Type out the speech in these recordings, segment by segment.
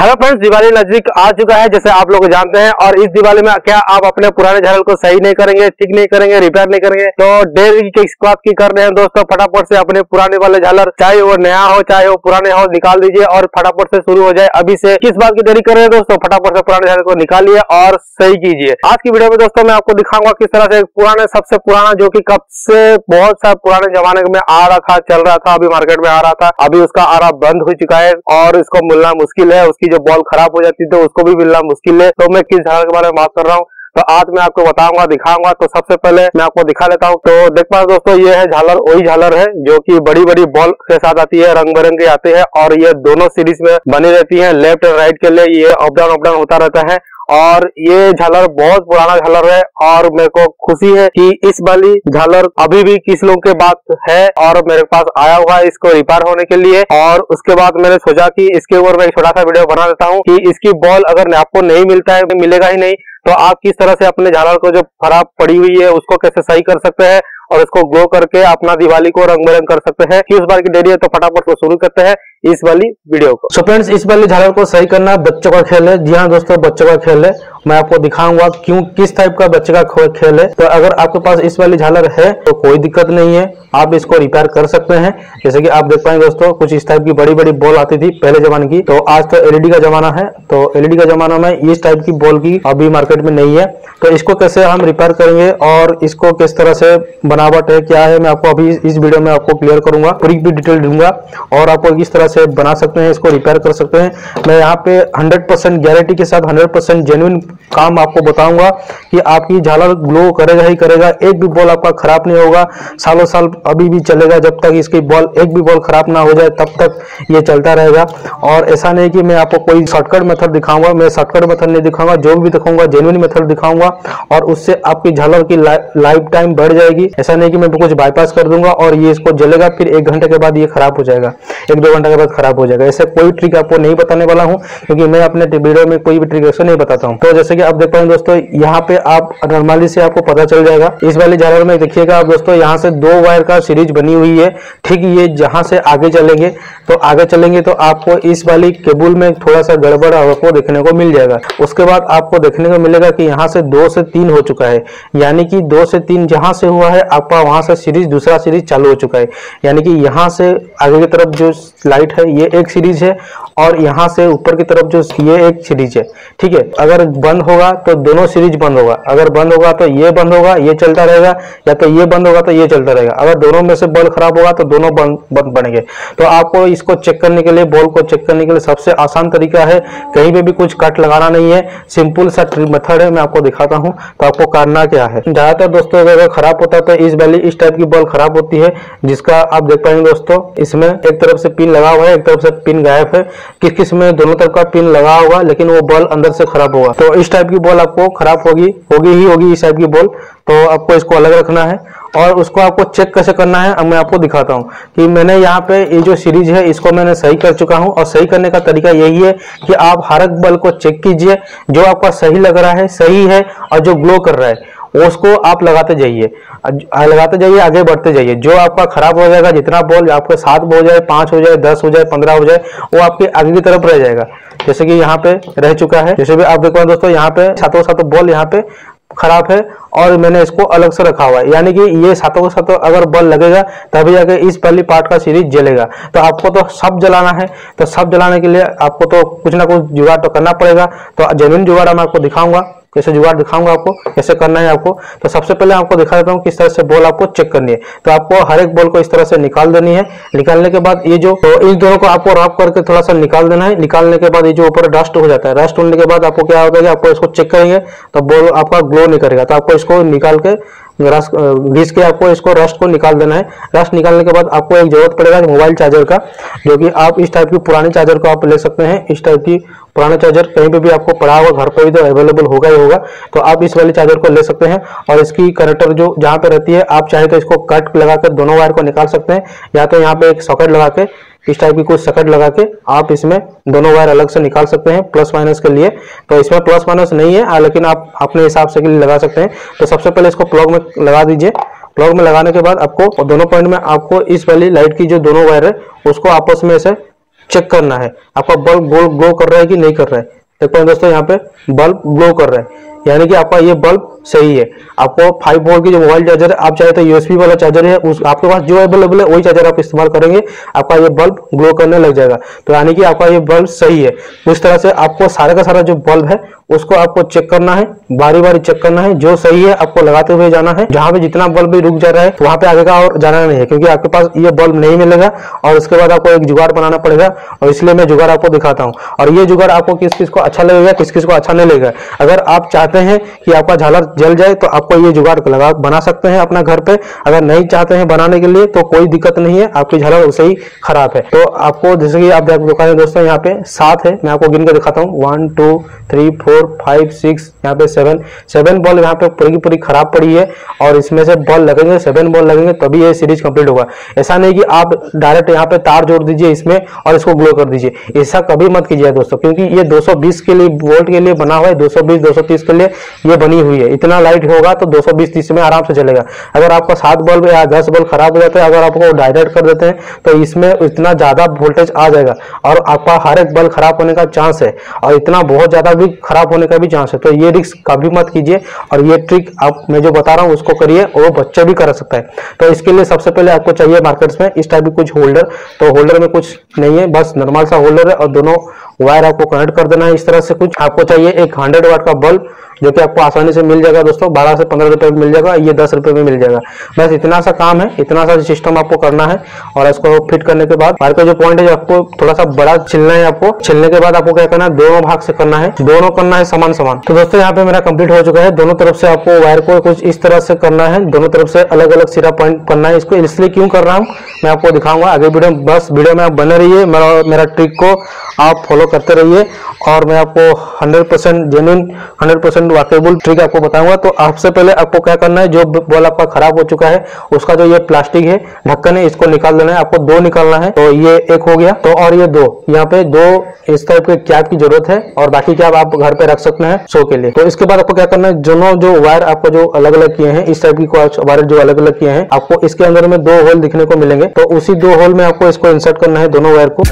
Hello friends, Diwali नजदीक आ चुका है जैसे आप लोग जानते हैं। और इस दिवाली में क्या आप अपने पुराने झालर को सही नहीं करेंगे, ठीक नहीं करेंगे, रिपेयर नहीं करेंगे तो देर किस बात की कर रहे हैं दोस्तों। फटाफट से अपने पुराने वाले झालर, चाहे वो नया हो चाहे वो पुराने हो, निकाल दीजिए और फटाफट से शुरू हो जाए। अभी से किस बात की देरी कर रहे हैं दोस्तों, फटाफट से पुराने झालर को निकालिए और सही कीजिए। आज की वीडियो में दोस्तों मैं आपको दिखाऊंगा किस तरह से पुराने, सबसे पुराना जो कि कब से बहुत सा पुराने जमाने में आ रहा था, चल रहा था, अभी मार्केट में आ रहा था, अभी उसका आ रहा बंद हो चुका है और इसको मिलना मुश्किल है। उसकी जो बॉल खराब हो जाती तो उसको भी मिलना मुश्किल है। तो मैं किस झालर के बारे में बात कर रहा हूँ तो आज मैं आपको बताऊंगा, दिखाऊंगा। तो सबसे पहले मैं आपको दिखा लेता हूँ। तो देख पाओ दोस्तों, ये है झालर, वही झालर है जो कि बड़ी बड़ी बॉल के साथ आती है, रंग बिरंगे आते हैं और ये दोनों सीरीज में बनी रहती है। लेफ्ट एंड राइट के लिए ये अप डाउन होता रहता है और ये झालर बहुत पुराना झालर है। और मेरे को खुशी है कि इस वाली झालर अभी भी किस लोग के पास है और मेरे पास आया हुआ है इसको रिपेयर होने के लिए। और उसके बाद मैंने सोचा कि इसके ऊपर मैं एक छोटा सा वीडियो बना देता हूँ कि इसकी बॉल अगर आपको नहीं मिलता है, मिलेगा ही नहीं, तो आप किस तरह से अपने झालर को जो खराब पड़ी हुई है उसको कैसे सही कर सकते हैं और उसको ग्लो करके अपना दिवाली को रंग बिरंग कर सकते हैं। किस बार की देरी है तो फटाफट को शुरू करते हैं इस वाली वीडियो को। सो फ्रेंड्स, इस वाली झालर को सही करना बच्चों का खेल है। जी हाँ दोस्तों, बच्चों का खेल है। मैं आपको दिखाऊंगा क्यों, किस टाइप का बच्चे का खेल है। तो अगर आपके पास इस वाली झालर है तो कोई दिक्कत नहीं है, आप इसको रिपेयर कर सकते हैं। जैसे कि आप देख पाएंगे दोस्तों, कुछ इस टाइप की बड़ी बड़ी बॉल आती थी पहले जमाने की। तो आज तो एलईडी का जमाना है, तो एलईडी का जमाना में इस टाइप की बॉल की अभी मार्केट में नहीं है। तो इसको कैसे हम रिपेयर करेंगे और इसको किस तरह से बनावट है, क्या है, मैं आपको अभी इस वीडियो में आपको क्लियर करूंगा, पूरी भी डिटेल दूंगा और आपको किस तरह से बना सकते हैं, इसको रिपेयर कर सकते हैं। मैं यहाँ पे 100% गारंटी के साथ 100% जेन्युइन काम आपको बताऊंगा कि आपकी झालर ग्लो करेगा ही करेगा। एक भी बॉल आपका खराब नहीं होगा, सालों साल अभी भी चलेगा। जब तक इसकी बॉल, एक भी बॉल खराब ना हो जाए तब तक ये चलता रहेगा। और ऐसा नहीं कि मैं आपको कोई शॉर्टकट मेथड दिखाऊंगा, मैं शॉर्टकट मेथड नहीं दिखाऊंगा, जो भी दिखाऊंगा जेन्युइन मेथड दिखाऊंगा और उससे आपकी झालर की लाइफ टाइम बढ़ जाएगी। ऐसा नहीं कि मैं कुछ बाईपास कर दूंगा और ये इसको जलेगा फिर 1 घंटे के बाद ये खराब हो जाएगा, 1-2 घंटे के बाद खराब हो जाएगा। ऐसे कोई ट्रिक आपको नहीं बताने वाला हूं क्योंकि मैं अपने वीडियो में कोई भी ट्रिक ऐसे नहीं बताता हूं। तो जैसे कि आप देख पाएंगे दोस्तों, यहाँ पे आप नॉर्मली से आपको पता चल जाएगा। इस वाली झालर में देखिएगा आप दोस्तों, यहाँ से 2 वायर का सीरीज बनी हुई है। ठीक, ये जहां से आगे चलेंगे तो आपको इस वाली केबल में थोड़ा सा गड़बड़ आपको देखने को मिल जाएगा। उसके बाद आपको देखने को मिलेगा कि यहाँ से 2 से 3 हो चुका है, यानी कि 2 से 3 जहां से हुआ है आपका वहां से सीरीज, दूसरा सीरीज चालू हो चुका है। यानी कि यहाँ से आगे की तरफ जो लाइट है ये एक सीरीज है और यहाँ से ऊपर की तरफ जो ये एक सीरीज है। ठीक है, अगर बंद होगा तो दोनों सीरीज बंद होगा, अगर बंद होगा तो ये बंद होगा, ये चलता रहेगा, या तो ये बंद होगा तो ये चलता रहेगा। अगर दोनों में से बॉल खराब होगा तो दोनों बंद बनेंगे। तो आपको इसको चेक करने के लिए, बॉल को चेक करने के लिए सबसे आसान तरीका है, कहीं पे भी कुछ कट लगाना नहीं है, सिंपल सा मेथड है, मैं आपको दिखाता हूँ। तो आपको करना क्या है, ज्यादातर दोस्तों अगर खराब होता है तो इस टाइप की बॉल खराब होती है, जिसका आप देख पाएंगे दोस्तों, इसमें एक तरफ से पिन लगा हुआ है, एक तरफ से पिन गायब है। किस में दोनों तरफ का पिन लगा होगा लेकिन वो बॉल अंदर से खराब होगा। तो इस टाइप की बॉल आपको खराब होगी इस टाइप की बॉल। तो आपको इसको अलग रखना है और उसको आपको चेक कैसे करना है अब मैं आपको दिखाता हूँ। कि मैंने यहाँ पे ये जो सीरीज है इसको मैंने सही कर चुका हूँ और सही करने का तरीका यही है कि आप हर एक बॉल को चेक कीजिए, जो आपका सही लग रहा है सही है और जो ग्लो कर रहा है उसको आप लगाते जाइए, आगे बढ़ते जाइए। जो आपका खराब हो जाएगा, जितना बॉल आपके 7 हो जाए, 5 हो जाए, 10 हो जाए, 15 हो जाए, वो आपके आगे की तरफ रह जाएगा। जैसे कि यहाँ पे रह चुका है, जैसे भी आप देखो दोस्तों, यहाँ पे 7 बॉल यहाँ पे खराब है और मैंने इसको अलग से रखा हुआ है। यानी कि ये 7 अगर बॉल लगेगा तभी आगे इस पहली पार्ट का सीरीज जलेगा। तो आपको तो सब जलाना है, तो सब जलाने के लिए आपको तो कुछ ना कुछ जुगाड़ तो करना पड़ेगा। तो जेन्युइन जुगाड़ मैं आपको दिखाऊंगा, कैसे जुगाड़ दिखाऊंगा आपको, कैसे करना है आपको। तो सबसे पहले आपको दिखा देता हूँ किस तरह से बॉल आपको चेक करनी है। तो आपको हर एक बॉल को इस तरह से निकाल देनी है। निकालने के बाद ये जो, तो इन दोनों को आपको रब करके थोड़ा सा निकाल देना है। निकालने के बाद ये जो ऊपर डस्ट हो जाता है, डस्ट होने के बाद आपको क्या होगा कि आपको इसको चेक करेंगे तो बॉल आपका ग्लो नहीं करेगा। तो आपको इसको निकाल के घिस के आपको इसको रस्ट को निकाल देना है। रस्ट निकालने के बाद आपको एक जरूरत पड़ेगा मोबाइल चार्जर का, जो कि आप इस टाइप की पुरानी चार्जर को आप ले सकते हैं। इस टाइप की पुराना चार्जर कहीं पे भी आपको पड़ा होगा, घर पर भी तो अवेलेबल होगा ही होगा। तो आप इस वाली चार्जर को ले सकते हैं और इसकी कनेक्टर जो जहाँ पे रहती है, आप चाहे तो इसको कट लगाकर दोनों वायर को निकाल सकते हैं, या तो यहाँ पे एक सॉकेट लगा के, इस टाइप की कुछ सॉकेट लगा के आप इसमें दोनों वायर अलग से निकाल सकते हैं प्लस माइनस के लिए। तो इसमें प्लस माइनस नहीं है, लेकिन आप अपने हिसाब से के लिए लगा सकते हैं। तो सबसे पहले इसको प्लग में लगा दीजिए। प्लग में लगाने के बाद आपको दोनों पॉइंट में आपको इस वाली लाइट की जो दोनों वायर है उसको आपस में से चेक करना है आपका बल्ब ग्लो कर रहा है कि नहीं कर रहा है। देखो दोस्तों यहाँ पे बल्ब ग्लो कर रहा है, यानी कि आपका ये बल्ब सही है। आपको 5 वोल्ट की जो मोबाइल चार्जर है, आप चाहे तो यूएसबी वाला चार्जर है, उस आपके पास जो अवेलेबल है वही चार्जर आप इस्तेमाल करेंगे, आपका ये बल्ब ग्लो करने लग जाएगा। तो यानी कि आपका ये बल्ब सही है। उस तरह से आपको सारा का सारा जो बल्ब है उसको आपको चेक करना है, बारी बारी चेक करना है, जो सही है आपको लगाते हुए जाना है। जहां पे जितना बल्ब भी रुक जा रहा है वहां पे आगे का और जाना नहीं है, क्योंकि आपके पास ये बल्ब नहीं मिलेगा और उसके बाद आपको एक जुगाड़ बनाना पड़ेगा, और इसलिए मैं जुगाड़ आपको दिखाता हूँ। और ये जुगाड़ आपको किस किस को अच्छा लगेगा, किस किस को अच्छा नहीं लगेगा। अगर आप चाहते हैं कि आपका झालर जल जाए तो आपको ये जुगाड़ बना सकते हैं अपना घर पे। अगर नहीं चाहते हैं बनाने के लिए तो कोई दिक्कत नहीं है, आपकी झालर वैसे ही खराब है। तो आपको जैसे कि आप दुकान दोस्तों यहाँ पे 7 है, मैं आपको गिन के दिखाता हूँ। 1 2 3 4 5 6, यहाँ पे 7 बॉल यहाँ पे पूरी की पूरी खराब पड़ी है, और इसमें से बॉल लगेंगे, 7 बॉल लगेंगे तभी ये सीरीज कंप्लीट होगा। ऐसा नहीं कि आप डायरेक्ट यहाँ पे तार जोड़ दीजिए इसमें और इसको ग्लो कर दीजिए, ऐसा कभी मत कीजिए दोस्तों, क्योंकि ये 220 के लिए वोल्ट के लिए बना हुआ है, 220 230 के लिए ये बनी हुई है। इतना लाइट होगा तो 220-30 में आराम से चलेगा। अगर आपका 7 बल्ब या 10 बल्ब खराब हो जाता है, अगर आपको डायरेक्ट कर देते हैं तो इसमें इतना ज्यादा वोल्टेज आ जाएगा और आपका हर एक बल्ब खराब होने का चांस है, और इतना बहुत ज्यादा भी खराब होने का भी चांस है। तो ये रिस्क कभी मत कीजिए, और ये ट्रिक आप मैं जो बता रहा हूँ उसको करिए, और वो बच्चे भी कर सकता है। तो इसके लिए सबसे पहले आपको चाहिए मार्केट्स में इस टाइप की कुछ होल्डर। तो होल्डर में कुछ नहीं है, बस नॉर्मल सा होल्डर है, और दोनों वायर आपको कनेक्ट कर देना है इस तरह से। कुछ आपको चाहिए एक 100 वाट का बल्ब, जो कि आपको आसानी से मिल जाएगा दोस्तों, 12 से 15 रुपए में मिल जाएगा, ये 10 रुपए में मिल जाएगा। बस इतना सा काम है, इतना सा सिस्टम आपको करना है। और इसको फिट करने के बाद वायर का जो पॉइंट है आपको थोड़ा सा बड़ा छिलना है। आपको छिलने के बाद आपको क्या करना है, दोनों भाग से करना है, दोनों करना है समान समान। तो दोस्तों यहाँ पे मेरा कंप्लीट हो चुका है। दोनों तरफ से आपको वायर को कुछ इस तरह से करना है, दोनों तरफ से अलग अलग सिरा पॉइंट करना है। इसको इसलिए क्यों कर रहा हूँ मैं आपको दिखाऊंगा आगे वीडियो में। बस वीडियो में आप बने रहिए, मेरा ट्रिक को आप फॉलो करते रहिए, और मैं आपको 100% जेन्युइन 100% वाकेबल ट्रिक आपको बताऊंगा। तो आपसे पहले आपको क्या करना है, जो बॉल आपका खराब हो चुका है उसका जो ये प्लास्टिक है ढक्कन है, इसको निकाल देना है। आपको 2 निकालना है, तो ये एक हो गया। तो और ये 2, यहाँ पे 2 इस टाइप के कैप की जरूरत है, और बाकी कैप आप घर पे रख सकते हैं शो के लिए। तो इसके बाद आपको क्या करना है, दोनों जो वायर आपको जो अलग अलग किए हैं, इस टाइप की वायर जो अलग अलग किए हैं, आपको इसके अंदर में 2 होल दिखने को मिलेंगे। तो उसी 2 होल में आपको इसको इंसर्ट करना है, दोनों वायर को।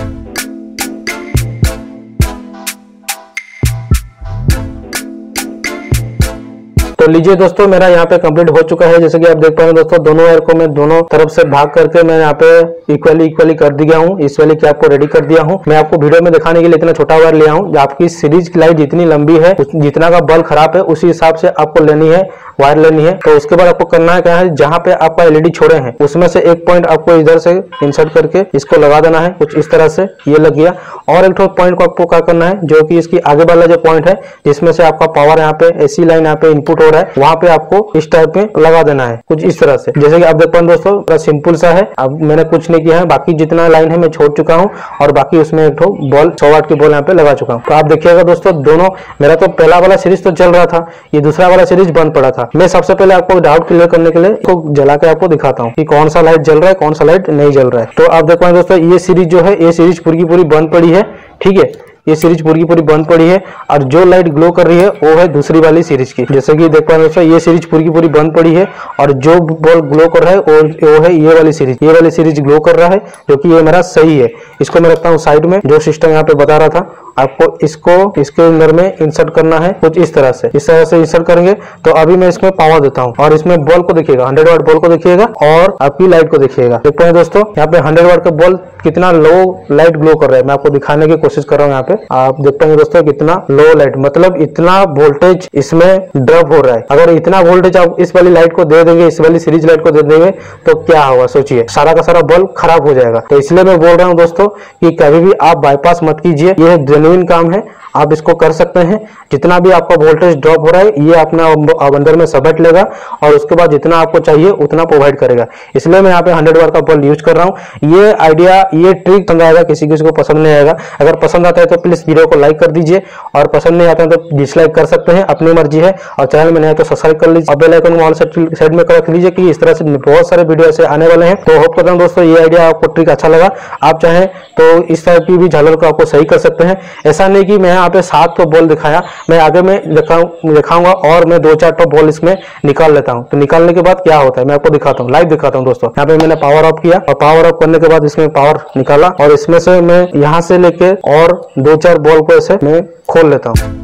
तो लीजिए दोस्तों, मेरा यहाँ पे कंप्लीट हो चुका है। जैसे कि आप देख पा रहे हैं दोस्तों, दोनों वायर को मैं दोनों तरफ से भाग करके मैं यहाँ पे इक्वली कर दिया हूँ। इस वाली कैप को रेडी कर दिया हूँ। मैं आपको वीडियो में दिखाने के लिए इतना छोटा वायर लिया हूँ। आपकी सीरीज की लाइट जितनी लंबी है, जितना का बल्ब खराब है, उसी हिसाब से आपको लेनी है, वायर लेनी है। तो उसके बाद आपको करना है क्या है, जहाँ पे आपका एलईडी छोड़े हैं उसमें से एक पॉइंट आपको इधर से इंसर्ट करके इसको लगा देना है, कुछ इस तरह से। ये लग गया। और एक पॉइंट को आपको क्या करना है, जो कि इसकी आगे वाला जो पॉइंट है, जिसमें से आपका पावर यहाँ पे एसी लाइन यहाँ पे इनपुट हो रहा है, वहां पे आपको इस टाइप में लगा देना है, कुछ इस तरह से। जैसे कि आप देख पा रहे हैं दोस्तों, सिंपल सा है। अब मैंने कुछ नहीं किया है, बाकी जितना लाइन है मैं छोड़ चुका हूँ, और बाकी उसमें एक बॉल 100 वाट की बॉल यहाँ पे लगा चुका हूँ। तो आप देखिएगा दोस्तों, दोनों मेरा तो पहला वाला सीरीज तो चल रहा था, ये दूसरा वाला सीरीज बंद पड़ा था। मैं सबसे पहले आपको डाउट क्लियर करने के लिए इसको जला के आपको दिखाता हूँ कि कौन सा लाइट जल रहा है, कौन सा लाइट नहीं जल रहा है। तो आप देख पाएंगे दोस्तों, ये सीरीज जो है, ये सीरीज पूरी की पूरी बंद पड़ी है। ठीक है, ये सीरीज पूरी की पूरी बंद पड़ी है, और जो लाइट ग्लो कर रही है वो है दूसरी वाली सीरीज की। जैसे कि देख पा रहे हैं, ये सीरीज पूरी की पूरी बंद पड़ी है, और जो बॉल ग्लो कर रहा है वो है ये वाली सीरीज। ये वाली सीरीज ग्लो कर रहा है, जो कि ये मेरा सही है। इसको मैं रखता हूँ साइड में। जो सिस्टम यहाँ पे बता रहा था आपको, इसको इसके अंदर में इंसर्ट करना है, कुछ इस तरह से इंसर्ट करेंगे। तो अभी मैं इसमें पावर देता हूँ, और इसमें बॉल को देखिएगा, 100 वाट बॉल को देखिएगा, और आपकी लाइट को देखिएगा। देख पाए दोस्तों, यहाँ पे 100 वाट का बॉल कितना लो लाइट ग्लो कर रहा है। मैं आपको दिखाने की कोशिश कर रहा हूँ। यहाँ पे आप देख पाएंगे दोस्तों, कितना लो लाइट, मतलब इतना वोल्टेज इसमें ड्रॉप हो रहा है। अगर इतना वोल्टेज आप इस वाली लाइट को दे देंगे, इस वाली सीरीज लाइट को दे देंगे, तो क्या होगा सोचिए, सारा का सारा बल्ब खराब हो जाएगा। तो इसलिए मैं बोल रहा हूँ दोस्तों कि कभी भी आप बाईपास मत कीजिए, यह जेन्युइन काम है, आप इसको कर सकते हैं। जितना भी आपका वोल्टेज ड्रॉप हो रहा है, ये अपना अंदर में समेट लेगा, और उसके बाद जितना आपको चाहिए उतना प्रोवाइड करेगा। इसलिए मैं यहाँ पे 100 वाट का बल्ब यूज कर रहा हूँ। ये आइडिया, ये ट्रिक पसंद आएगा, किसी किसी को पसंद नहीं आएगा। अगर पसंद आता है तो प्लीज वीडियो को लाइक कर दीजिए और पसंद नहीं आता है तो डिसलाइक कर सकते हैं, अपनी मर्जी है। और चैनल में नया तो सब्सक्राइब कर लीजिए, बेल आइकन को ऑल साइड में रख लीजिए कि इस तरह से बहुत सारे वीडियो ऐसे आने वाले हैं। तो होप करता हूं दोस्तों ये आइडिया आपको ट्रिक अच्छा लगा। आप चाहें तो इस टाइप की भी झालर को आपको सही कर सकते हैं। ऐसा नहीं कि मैं यहाँ पे 7 तो बॉल दिखाया, मैं आगे में दिखाऊंगा और मैं 2-4 तो बॉल इसमें निकाल लेता हूँ। तो निकालने के बाद क्या होता है मैं आपको दिखाता हूँ, लाइव दिखाता हूँ दोस्तों। यहाँ पे मैंने पावर ऑफ किया और पावर ऑफ करने के बाद इसमें पावर निकाला और इसमें से मैं यहाँ से लेके और 2-4 बॉल को ऐसे मैं खोल लेता हूँ।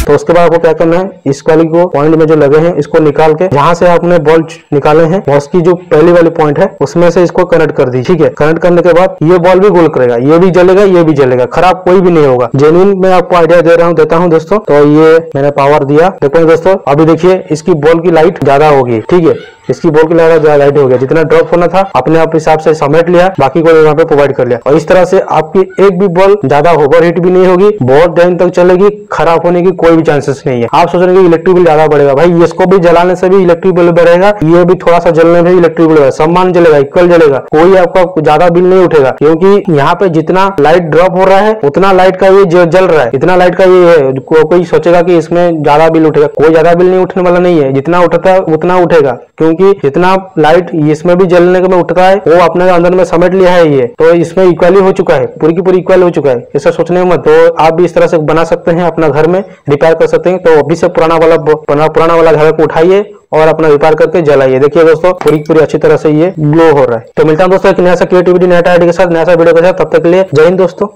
तो उसके बाद आपको क्या करना है, इस वाली को पॉइंट में जो लगे हैं इसको निकाल के जहां से आपने बॉल निकाले हैं उसकी जो पहली वाली पॉइंट है उसमें से इसको कनेक्ट कर दीजिए। ठीक है, कनेक्ट करने के बाद ये बॉल भी गोल करेगा, ये भी जलेगा, ये भी जलेगा, खराब कोई भी नहीं होगा। जेन्युइन मैं आपको आइडिया देता हूँ दोस्तों। तो ये मैंने पावर दिया, देखो दोस्तों अभी देखिए इसकी बॉल की लाइट ज्यादा होगी। ठीक है, इसकी बॉल की लाइट हो गया, जितना ड्रॉप होना था अपने आप हिसाब से समेट लिया, बाकी को यहाँ पे प्रोवाइड कर लिया। और इस तरह से आपकी एक भी बॉल ज्यादा ओवर हीट भी नहीं होगी, बहुत टाइम तक चलेगी, खराब होने की कोई भी चांसेस नहीं है। आप सोच रहे हैं कि इलेक्ट्रिक बिल ज्यादा बढ़ेगा, भाई इसको भी जलाने से भी इलेक्ट्रिक बिल बढ़ेगा, ये भी थोड़ा सा जलने में इलेक्ट्रिक बिल बढ़ेगा, समान जलेगा, इक्वल जलेगा, कोई आपका ज्यादा बिल नहीं उठेगा। क्योंकि यहाँ पे जितना लाइट ड्रॉप हो रहा है उतना लाइट का ये जल रहा है, इतना लाइट का ये है। कोई सोचेगा कि इसमें ज्यादा बिल उठेगा, कोई ज्यादा बिल नहीं उठने वाला नहीं है, जितना उठता है उतना उठेगा। क्योंकि जितना लाइट इसमें भी जलने में उठता है वो अपने अंदर में समेट लिया है, ये तो इसमें इक्वली हो चुका है, पूरी की पूरी इक्वल हो चुका है। ऐसा सोचने मत। तो आप भी इस तरह से बना सकते हैं, अपना घर में रिपेयर कर सकते हैं। तो अभी से पुराना वाला झालर को उठाइए और अपना रिपेयर करके जलाइए। देखिए दोस्तों पूरी अच्छी तरह से ये ग्लो हो रहा है। तो मिलता है दोस्तों एक नया सा क्रिएटिविटी नया आइडिया के साथ, नया सा वीडियो के साथ। तब तक के लिए जय हिंद दोस्तों।